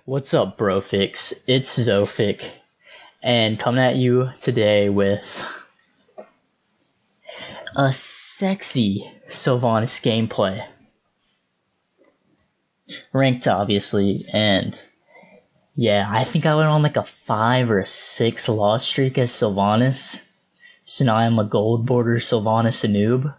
What's up, Brofix? It's Zofic, and coming at you today with a sexy Sylvanus gameplay. Ranked, obviously, and yeah, I think I went on like a 5 or a 6 loss streak as Sylvanus, so now I'm a gold border Sylvanus noob.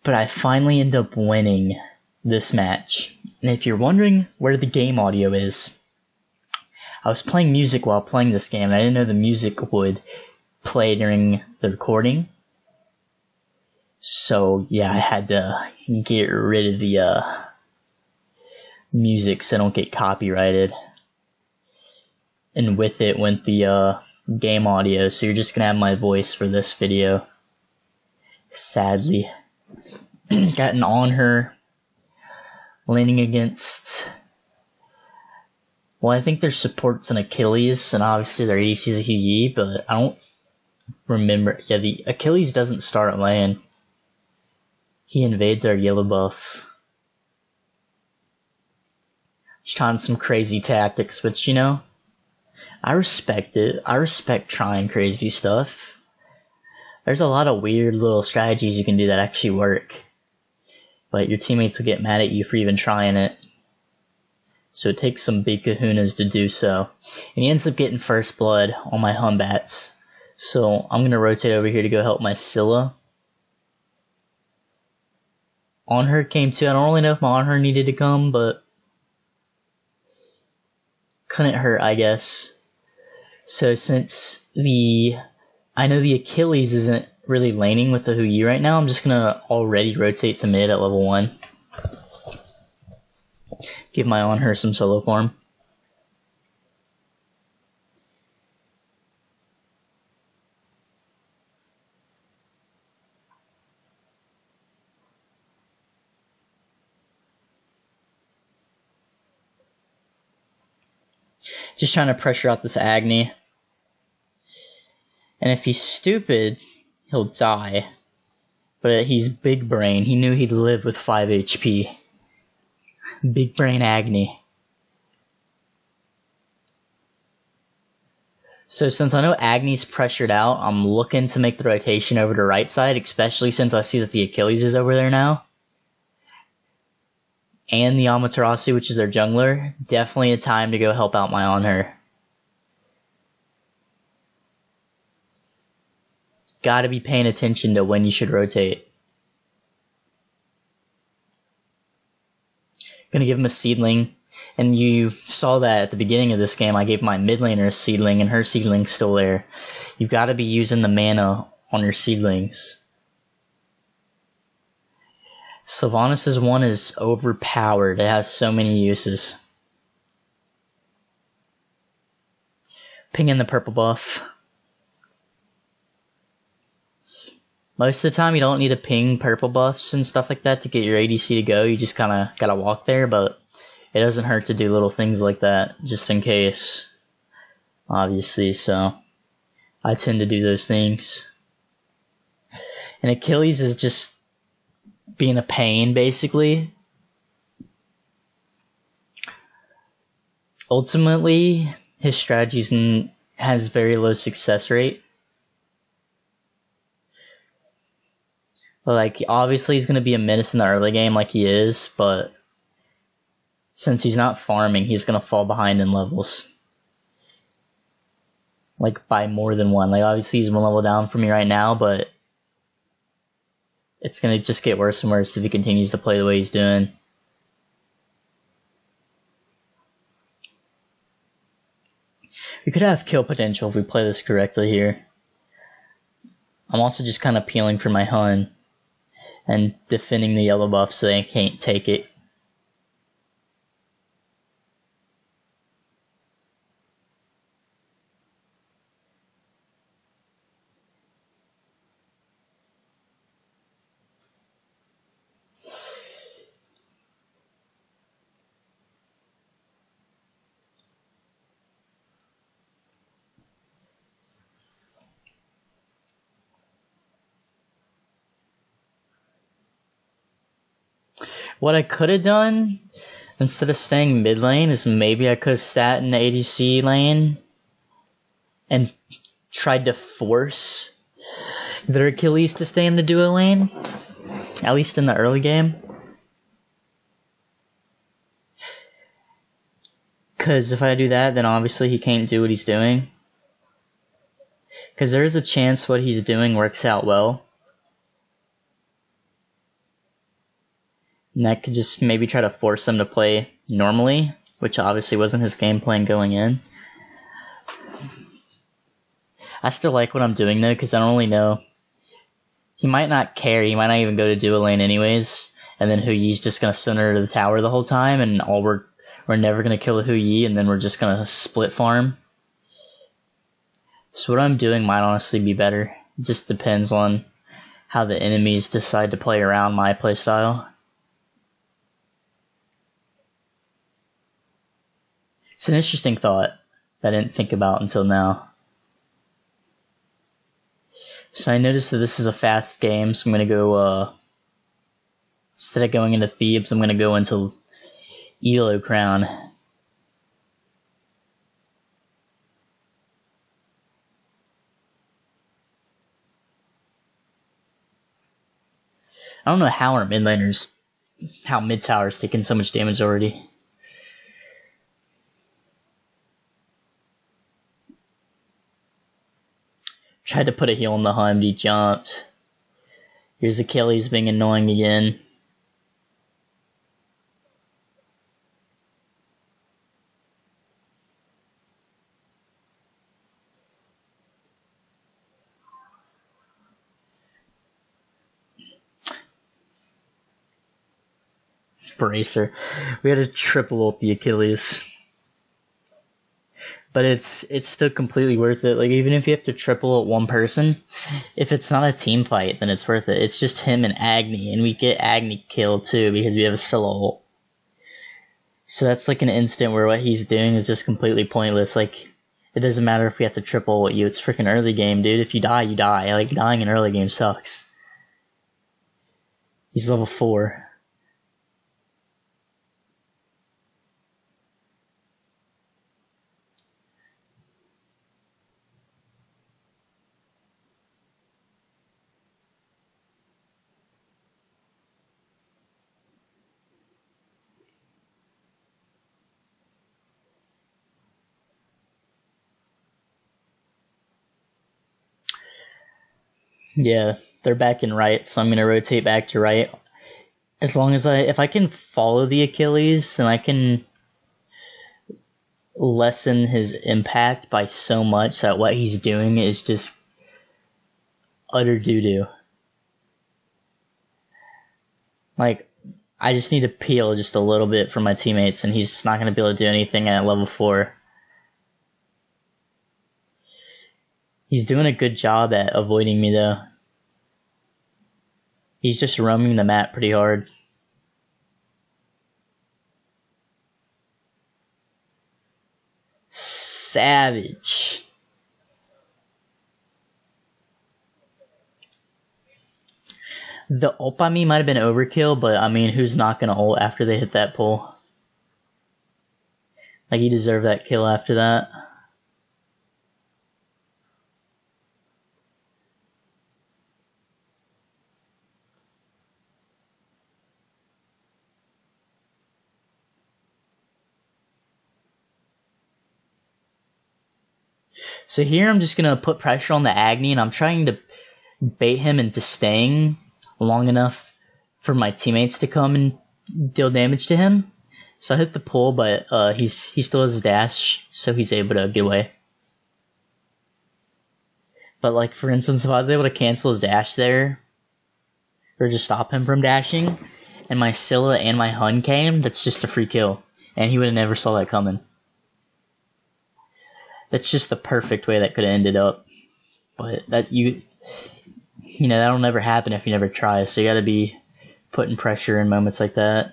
But I finally end up winning this match. And if you're wondering where the game audio is, I was playing music while playing this game, and I didn't know the music would play during the recording. So yeah, I had to get rid of the music so I don't get copyrighted. And with it went the game audio, so you're just gonna have my voice for this video. Sadly. Gotten on her, leaning against, well, I think their support's an Achilles, and obviously their ADC's a Hui, but I don't remember. Yeah, the Achilles doesn't start lane. He invades our yellow buff. He's trying some crazy tactics, which, you know, I respect it. I respect trying crazy stuff. There's a lot of weird little strategies you can do that actually work, but your teammates will get mad at you for even trying it. So it takes some big kahunas to do so. And he ends up getting first blood on my Humbats. So I'm going to rotate over here to go help my Scylla. On her came too. I don't really know if my on her needed to come, but couldn't hurt, I guess. So since I know the Achilles isn't really laning with the Hui right now, I'm just gonna already rotate to mid at level 1. Give my on her some solo farm. Just trying to pressure out this Agni. And if he's stupid, he'll die. But he's big brain. He knew he'd live with 5 HP. Big brain Agni. So since I know Agni's pressured out, I'm looking to make the rotation over to right side, especially since I see that the Achilles is over there now. And the Amaterasu, which is their jungler. Definitely a time to go help out my on her. Gotta be paying attention to when you should rotate. Gonna give him a seedling. And you saw that at the beginning of this game, I gave my mid laner a seedling, and her seedling's still there. You've gotta be using the mana on your seedlings. Sylvanus' one is overpowered. It has so many uses. Ping in the purple buff. Most of the time, you don't need to ping purple buffs and stuff like that to get your ADC to go. You just kind of gotta walk there, but it doesn't hurt to do little things like that, just in case, obviously, so I tend to do those things. And Achilles is just being a pain, basically. Ultimately, his strategy has very low success rate. Like, obviously he's going to be a menace in the early game like he is, but since he's not farming, he's going to fall behind in levels. Like, by more than 1. Like, obviously he's 1 level down from me right now, but it's going to just get worse and worse if he continues to play the way he's doing. We could have kill potential if we play this correctly here. I'm also just kind of peeling for my Hun and defending the yellow buff so they can't take it. What I could have done Instead of staying mid lane, is maybe I could have sat in the ADC lane and tried to force their Achilles to stay in the duo lane, at least in the early game. Because if I do that, then obviously he can't do what he's doing. Because there is a chance what he's doing works out well. And that could just maybe try to force him to play normally, which obviously wasn't his game plan going in. I still like what I'm doing though, because I don't really know. He might not care, he might not even go to duo lane anyways, and then Hu Yi's just going to center the tower the whole time, and we're never going to kill a Hu Yi, and then we're just going to split farm. So what I'm doing might honestly be better. It just depends on how the enemies decide to play around my playstyle. It's an interesting thought that I didn't think about until now. So I noticed that this is a fast game, so I'm going to go, instead of going into Thebes, I'm going to go into Elo Crown. I don't know how our mid laners, how mid tower's taking so much damage already. Tried to put a heal on the Hun, but he jumped. Here's Achilles being annoying again. Bracer. We had to triple ult the Achilles. But it's still completely worth it. Like, even if you have to triple ult one person, if it's not a team fight, then it's worth it. It's just him and Agni, and we get Agni killed too because we have a solo ult. So that's like an instant where what he's doing is just completely pointless. Like, it doesn't matter if we have to triple ult you. It's freaking early game, dude. If you die, you die. Like, dying in early game sucks. He's level 4. Yeah, they're back in right, so I'm going to rotate back to right. As long as if I can follow the Achilles, then I can lessen his impact by so much that what he's doing is just utter doo-doo. Like, I just need to peel just a little bit from my teammates, and he's just not going to be able to do anything at level 4. He's doing a good job at avoiding me, though. He's just roaming the map pretty hard. Savage. The ult by me might have been overkill, but I mean, who's not going to ult after they hit that pull? Like, he deserved that kill after that. So here I'm just going to put pressure on the Agni, and I'm trying to bait him into staying long enough for my teammates to come and deal damage to him. So I hit the pull, but he still has his dash, so he's able to get away. But like, for instance, if I was able to cancel his dash there, or just stop him from dashing, and my Scylla and my Hun came, that's just a free kill, and he would have never saw that coming. That's just the perfect way that could have ended up. But that you know, that'll never happen if you never try, so you gotta be putting pressure in moments like that.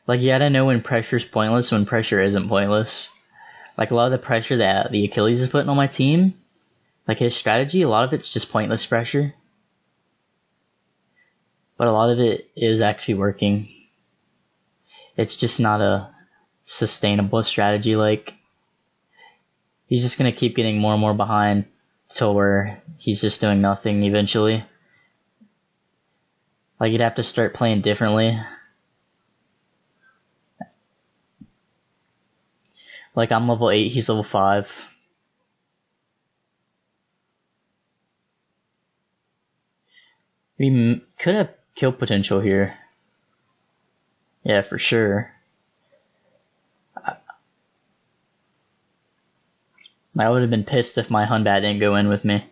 Like, you gotta know when pressure's pointless and when pressure isn't pointless. Like, a lot of the pressure that the Achilles is putting on my team, like his strategy, a lot of it's just pointless pressure. but a lot of it is actually working. It's just not a sustainable strategy. Like, he's just going to keep getting more and more behind till where he's just doing nothing eventually. Like, you'd have to start playing differently. Like, I'm level 8, he's level 5. We could have kill potential here. Yeah, for sure. I would have been pissed if my Hunbat didn't go in with me.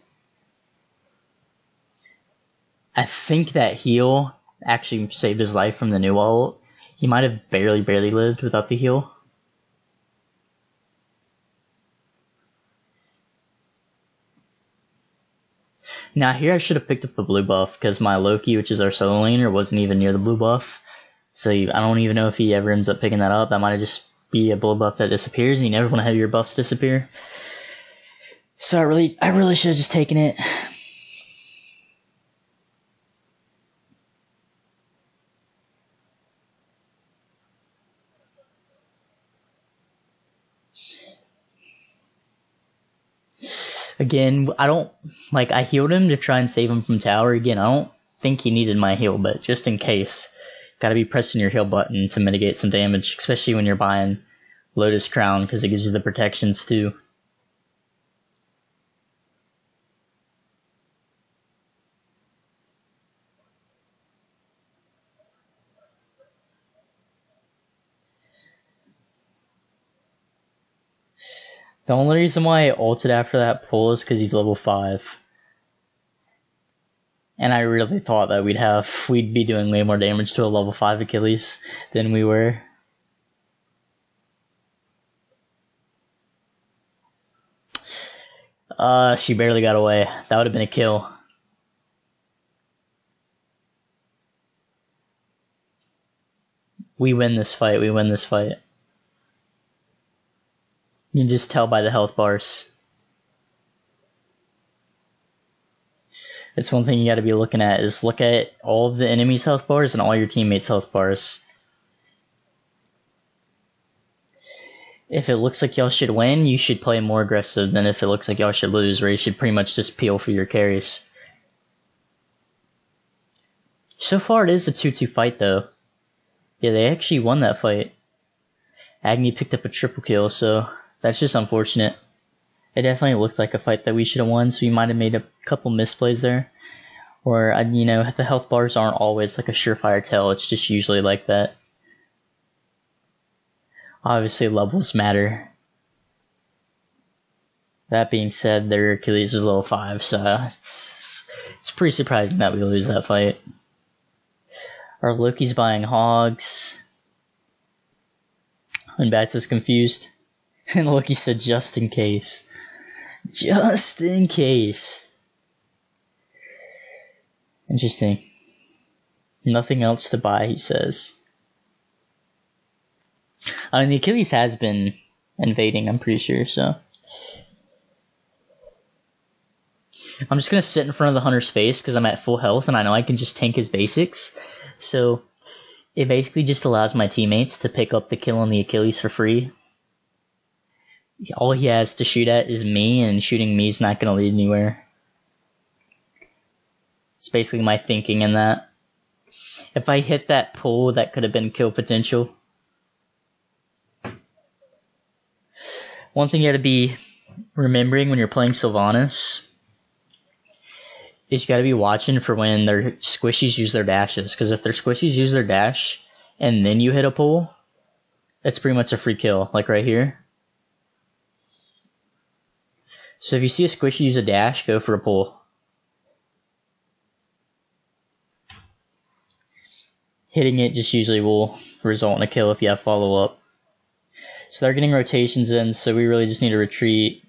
I think that heal actually saved his life from the new ult. He might have barely lived without the heal. Now here I should have picked up the blue buff, because my Loki, which is our solo laner, wasn't even near the blue buff. So I don't even know if he ever ends up picking that up. That might just be a blue buff that disappears, and you never want to have your buffs disappear. So I really should have just taken it. Again, I healed him to try and save him from tower. Again, I don't think he needed my heal, but just in case, gotta be pressing your heal button to mitigate some damage, especially when you're buying Lotus Crown, because it gives you the protections too. The only reason why I ulted after that pull is because he's level 5. And I really thought that we'd be doing way more damage to a level 5 Achilles than we were. She barely got away. That would have been a kill. We win this fight. You can just tell by the health bars. It's one thing you gotta be looking at, is look at all of the enemy's health bars and all your teammates' health bars. If it looks like y'all should win, you should play more aggressive than if it looks like y'all should lose, where you should pretty much just peel for your carries. So far it is a 2-2 fight though. Yeah, they actually won that fight. Agni picked up a triple kill, so that's just unfortunate. It definitely looked like a fight that we should have won, so we might have made a couple misplays there. Or, the health bars aren't always like a surefire tell, it's just usually like that. Obviously, levels matter. That being said, their Achilles was level 5, so it's pretty surprising that we lose that fight. Our Loki's buying hogs. And Bats is confused. And Loki said, just in case. Just in case. Interesting. Nothing else to buy, he says. The Achilles has been invading, I'm pretty sure, so. I'm just going to sit in front of the Hunter's face because I'm at full health and I know I can just tank his basics. So it basically just allows my teammates to pick up the kill on the Achilles for free. All he has to shoot at is me, and shooting me is not going to lead anywhere. It's basically my thinking in that. If I hit that pull, that could have been kill potential. One thing you gotta be remembering when you're playing Sylvanus is you gotta be watching for when their squishies use their dashes, because if their squishies use their dash and then you hit a pull, it's pretty much a free kill, like right here. So if you see a squishy use a dash, go for a pull. Hitting it just usually will result in a kill if you have follow-up. So they're getting rotations in, so we really just need to retreat.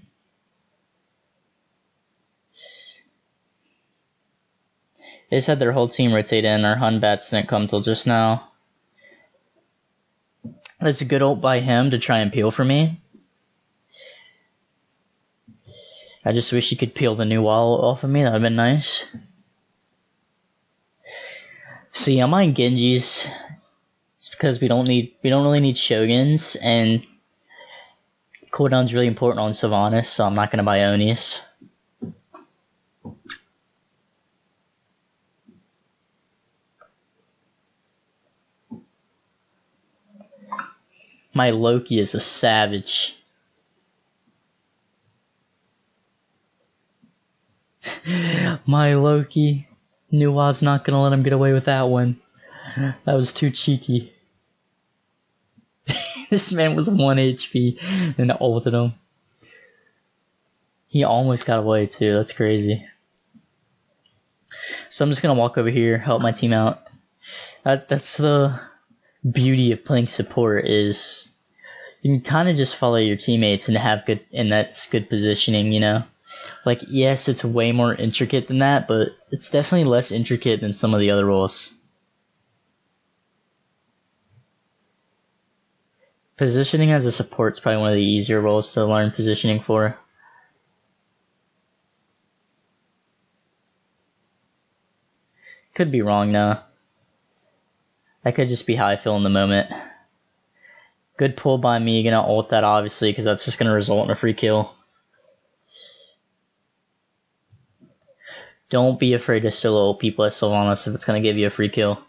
They just had their whole team rotate in. Our Hun bats didn't come till just now. That's a good ult by him to try and peel for me. I just wish he could peel the new wall off of me. That would have been nice. So yeah, I'm buying Genjis. It's because we don't really need Shoguns, and cooldown's really important on Sylvanus, so I'm not gonna buy Onis. My Loki is a savage. My Loki. Knew I was not gonna let him get away with that one. That was too cheeky. This man was 1 HP and ulted him. He almost got away too, that's crazy. So I'm just gonna walk over here, help my team out. That's the beauty of playing support, is you can kind of just follow your teammates and that's good positioning, you know? Like, yes, it's way more intricate than that, but it's definitely less intricate than some of the other roles. Positioning as a support is probably one of the easier roles to learn positioning for. Could be wrong, though. That could just be how I feel in the moment. Good pull by me, gonna ult that obviously, because that's just gonna result in a free kill. Don't be afraid to solo ult people at Sylvanus if it's gonna give you a free kill.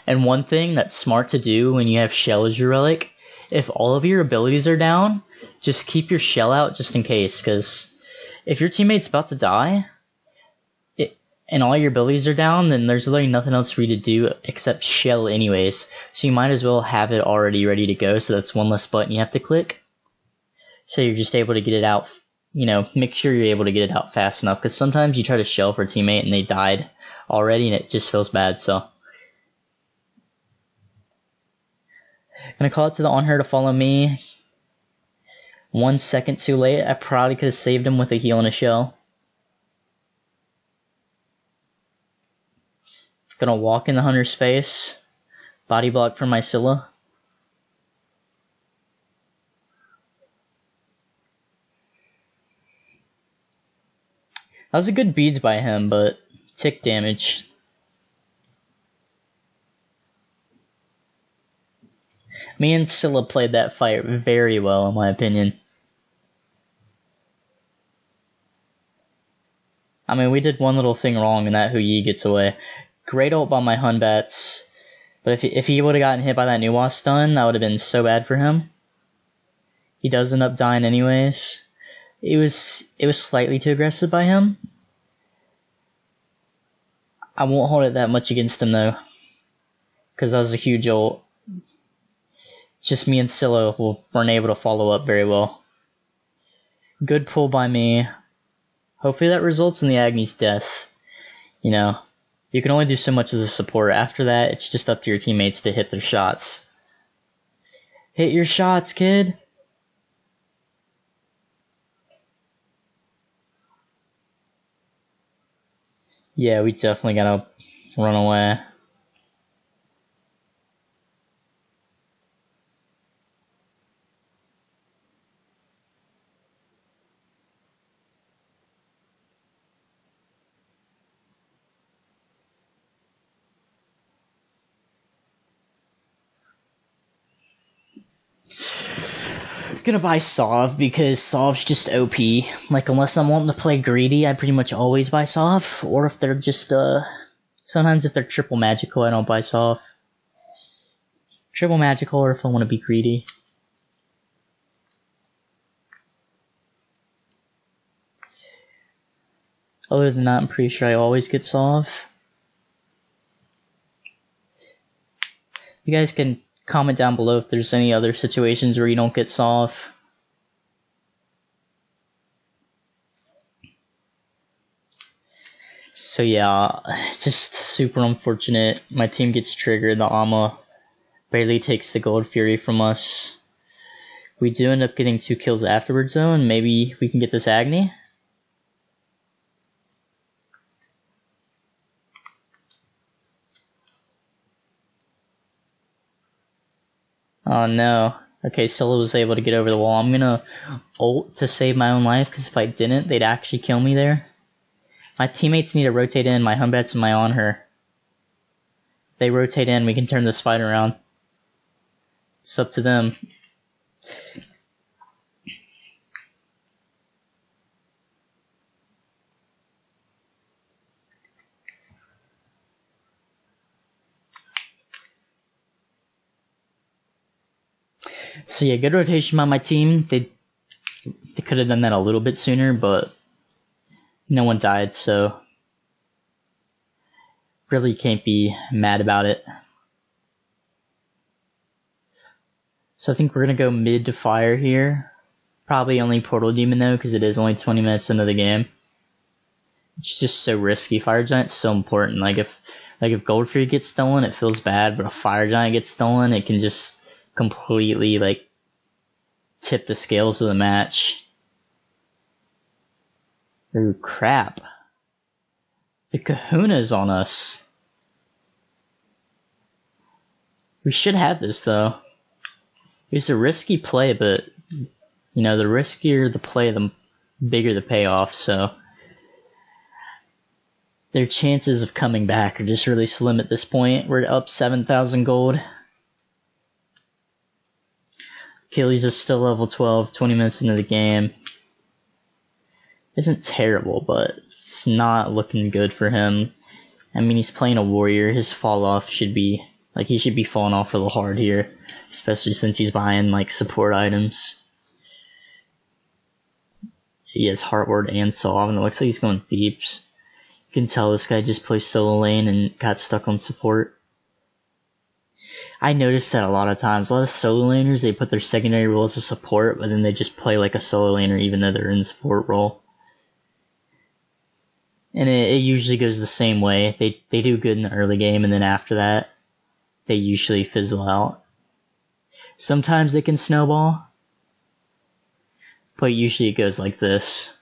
And one thing that's smart to do when you have Shell as your relic, if all of your abilities are down, just keep your Shell out just in case, because if your teammate's about to die, and all your abilities are down, then there's literally nothing else for you to do except Shell anyways, so you might as well have it already ready to go, so that's one less button you have to click. So you're just able to get it out, you know, make sure you're able to get it out fast enough, because sometimes you try to Shell for a teammate and they died already and it just feels bad, so. Gonna call it to the on her to follow me. 1 second too late. I probably could have saved him with a heal and a shell. Gonna walk in the hunter's face. Body block from my Scylla. That was a good beads by him, but tick damage. Me and Scylla played that fight very well, in my opinion. I mean, we did one little thing wrong, and that Hu Yi gets away. Great ult by my Hunbats, but if he would have gotten hit by that Nuwa stun, that would have been so bad for him. He does end up dying anyways. It was slightly too aggressive by him. I won't hold it that much against him though, because that was a huge ult. Just me and Scylla weren't able to follow up very well. Good pull by me. Hopefully that results in the Agni's death. You know, you can only do so much as a support. After that, it's just up to your teammates to hit their shots. Hit your shots, kid! Yeah, we definitely gotta run away. Gonna buy Sov because Sov's just OP. Like, unless I'm wanting to play greedy, I pretty much always buy Sov. Or if they're just, sometimes if they're triple magical, I don't buy Sov. Triple magical, or if I want to be greedy. Other than that, I'm pretty sure I always get Sov. You guys can comment down below if there's any other situations where you don't get Sov. So yeah, just super unfortunate. My team gets triggered. The Ama barely takes the Gold Fury from us. We do end up getting 2 kills afterwards though, and maybe we can get this Agni. Oh no. Okay, Scylla was able to get over the wall. I'm gonna ult to save my own life, because if I didn't, they'd actually kill me there. My teammates need to rotate in. My Humbats and my on her. They rotate in. We can turn this fight around. It's up to them. So yeah, good rotation by my team. They could have done that a little bit sooner, but no one died, so really can't be mad about it. So I think we're going to go mid to fire here. Probably only Portal Demon though, because it is only 20 minutes into the game. It's just so risky. Fire Giant's so important. Like if Gold Free gets stolen, it feels bad, but if Fire Giant gets stolen, it can just completely like tip the scales of the match. Ooh, crap. The Kahuna's on us. We should have this though. It's a risky play, but you know, the riskier the play, the bigger the payoff, so their chances of coming back are just really slim at this point. We're up 7,000 gold. Achilles is still level 12, 20 minutes into the game. Isn't terrible, but it's not looking good for him. I mean, he's playing a warrior. His fall off should be, like, he should be falling off a little hard here, especially since he's buying, like, support items. He has Heartward and Solve, and it looks like he's going Thieves. You can tell this guy just plays solo lane and got stuck on support. I noticed that a lot of times. A lot of solo laners, they put their secondary role as a support, but then they just play like a solo laner even though they're in support role. And it usually goes the same way. They do good in the early game, and then after that, they usually fizzle out. Sometimes they can snowball, but usually it goes like this.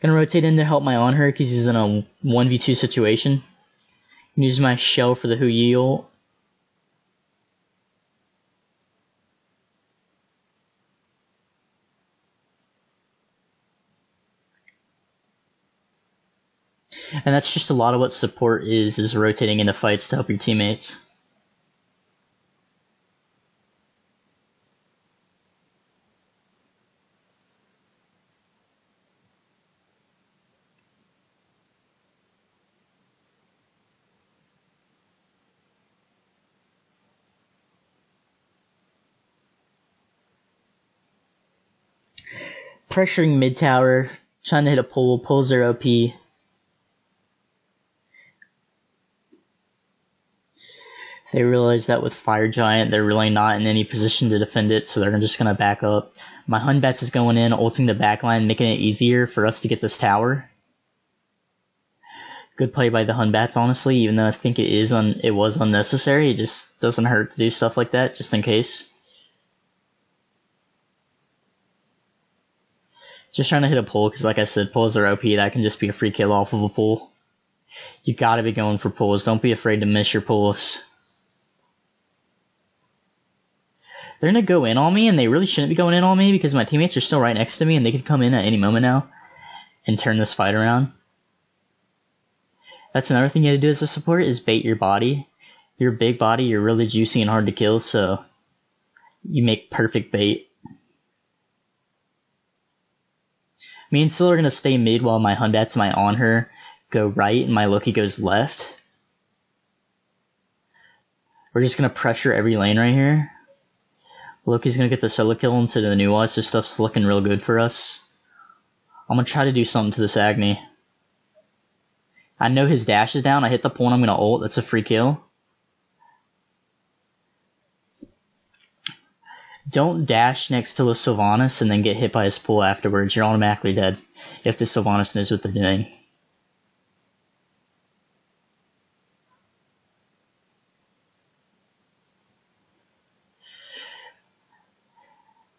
Gonna rotate in to help my on her because he's in a 1v2 situation. Use my shell for the Hu Yi ult. And that's just a lot of what support is rotating into fights to help your teammates. Pressuring mid tower, trying to hit a pull. Pulls their OP. They realize that with Fire Giant, they're really not in any position to defend it, so they're just going to back up. My Hunbats is going in, ulting the backline, making it easier for us to get this tower. Good play by the Hunbats, honestly, even though I think it was unnecessary. It just doesn't hurt to do stuff like that, just in case. Just trying to hit a pull, because like I said, pulls are OP. That can just be a free kill off of a pull. You gotta be going for pulls. Don't be afraid to miss your pulls. They're gonna go in on me, and they really shouldn't be going in on me, because my teammates are still right next to me, and they could come in at any moment now and turn this fight around. That's another thing you gotta do as a support, is bait your body. You're a big body, you're really juicy and hard to kill, so you make perfect bait. Me and Syl are going to stay mid while my Hunbats and my on her go right and my Loki goes left. We're just going to pressure every lane right here. Loki's going to get the solo kill into the Nuwa, so stuff's looking real good for us. I'm going to try to do something to this Agni. I know his dash is down. I hit the pull and I'm going to ult. That's a free kill. Don't dash next to a Sylvanus and then get hit by his pull afterwards. You're automatically dead if the Sylvanus knows what they're doing.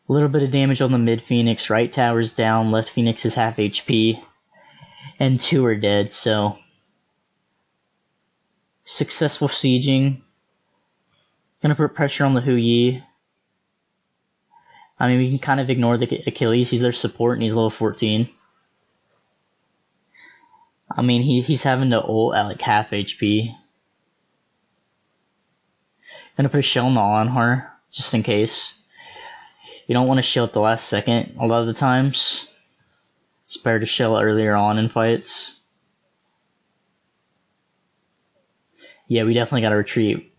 A little bit of damage on the mid Phoenix. Right tower's down. Left Phoenix is half HP. And 2 are dead, so Successful sieging. Gonna put pressure on the Hu Yi. I mean, we can kind of ignore the Achilles. He's their support and he's level 14. I mean, he's having to ult at like half HP. Gonna put a shell on the Onhar, just in case. You don't want to shell at the last second a lot of the times. It's better to shell earlier on in fights. Yeah, we definitely gotta retreat.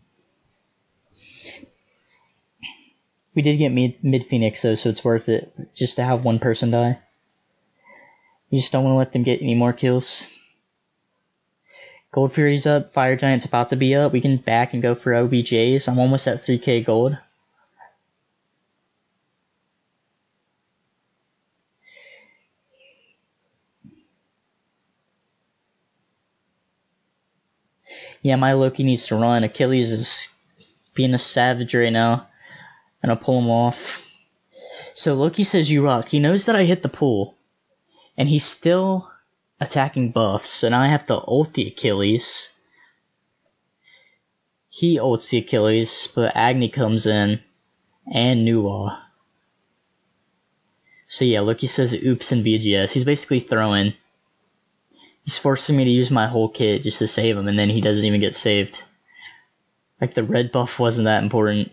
We did get mid Phoenix though, so it's worth it just to have one person die. You just don't want to let them get any more kills. Gold Fury's up, Fire Giant's about to be up. We can back and go for OBJs. I'm almost at 3k gold. Yeah, my Loki needs to run. Achilles is being a savage right now. I'm gonna pull him off. So Loki says you rock. He knows that I hit the pool. And he's still attacking buffs. So now I have to ult the Achilles. He ults the Achilles, but Agni comes in. And Nuwa. So yeah, Loki says oops and VGS. He's basically throwing. He's forcing me to use my whole kit just to save him, and then he doesn't even get saved. Like, the red buff wasn't that important.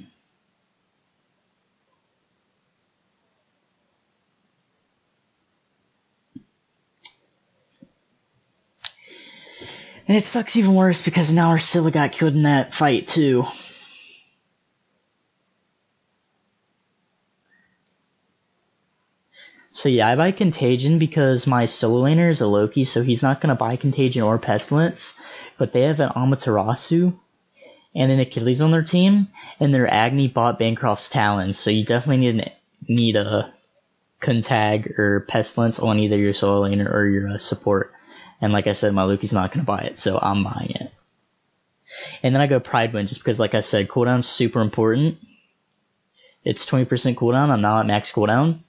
And it sucks even worse because now our Scylla got killed in that fight, too. So yeah, I buy Contagion because my solo laner is a Loki, so he's not going to buy Contagion or Pestilence. But they have an Amaterasu and an Achilles on their team, and their Agni bought Bancroft's Talons, so you definitely need a Contag or Pestilence on either your solo laner or your support. And like I said, my Loki's not going to buy it, so I'm buying it. And then I go Pride Wind just because, like I said, cooldown's super important. It's 20% cooldown. I'm now at max cooldown.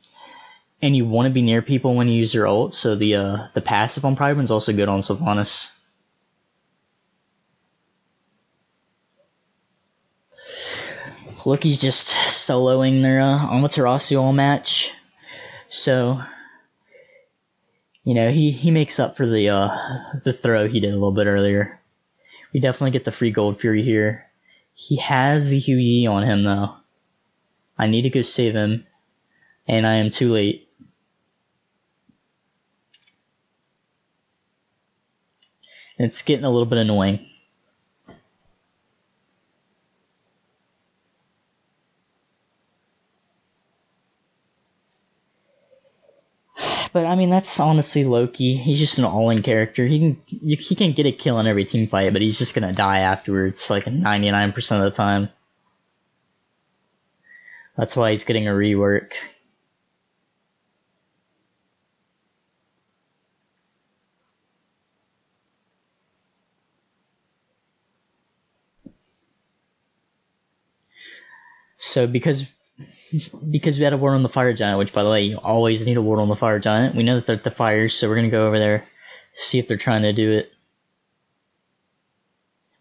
And you want to be near people when you use your ult, so the passive on Pride Wind's also good on Sylvanus. Loki's just soloing their Amaterasu all match. So, you know, he makes up for the throw he did a little bit earlier. We definitely get the free Gold Fury here. He has the Hu Yi on him, though. I need to go save him, and I am too late. It's getting a little bit annoying. But I mean, that's honestly Loki. He's just an all-in character. He can get a kill in every team fight, but he's just gonna die afterwards, like 99% of the time. That's why he's getting a rework. So because we had a ward on the Fire Giant, which by the way, you always need a ward on the Fire Giant. We know that they're at the fires, so we're gonna go over there, see if they're trying to do it.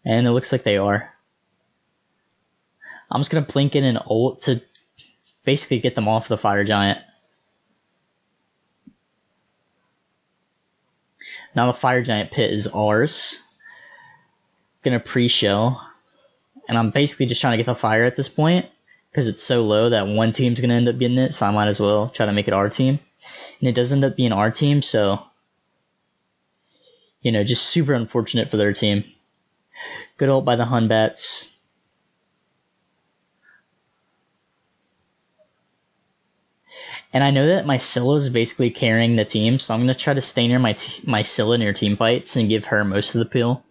And it looks like they are. I'm just gonna blink in an ult to basically get them off the Fire Giant. Now the Fire Giant pit is ours. Gonna pre-shell. And I'm basically just trying to get the fire at this point, because it's so low that one team's going to end up getting it, so I might as well try to make it our team. And it does end up being our team, so, you know, just super unfortunate for their team. Good ult by the Hunbats. And I know that my Scylla is basically carrying the team, so I'm going to try to stay near my Scylla near team fights and give her most of the peel.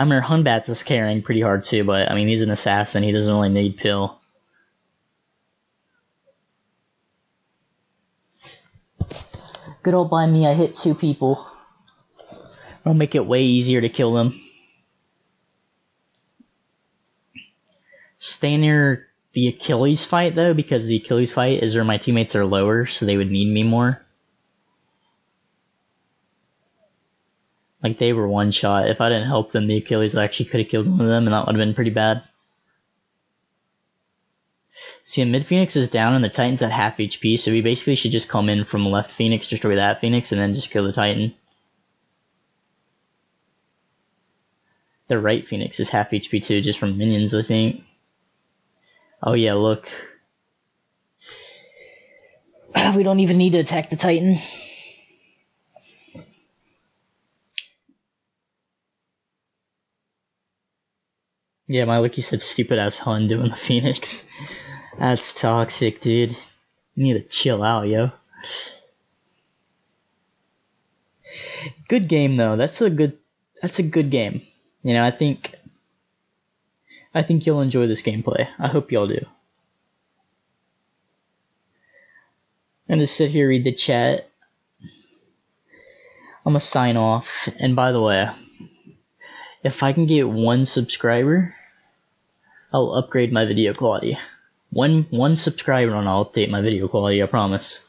I mean, Hunbats is carrying pretty hard too, but I mean, he's an assassin. He doesn't really need pill. Good old by me, I hit 2 people. I'll make it way easier to kill them. Stay near the Achilles fight though, because the Achilles fight is where my teammates are lower, so they would need me more. Like, they were one shot. If I didn't help them, the Achilles actually could have killed one of them, and that would have been pretty bad. See, mid Phoenix is down, and the Titan's at half HP, so we basically should just come in from left Phoenix, destroy that Phoenix, and then just kill the Titan. The right Phoenix is half HP too, just from minions, I think. Oh yeah, look. We don't even need to attack the Titan. Yeah, my Wiki said stupid ass Hun doing the Phoenix. That's toxic, dude. You need to chill out, yo. Good game though. That's a good game. You know, I think you'll enjoy this gameplay. I hope y'all do. I'm gonna sit here, read the chat. I'm gonna sign off. And by the way, if I can get 1 subscriber, I'll upgrade my video quality. One subscriber and I'll update my video quality, I promise.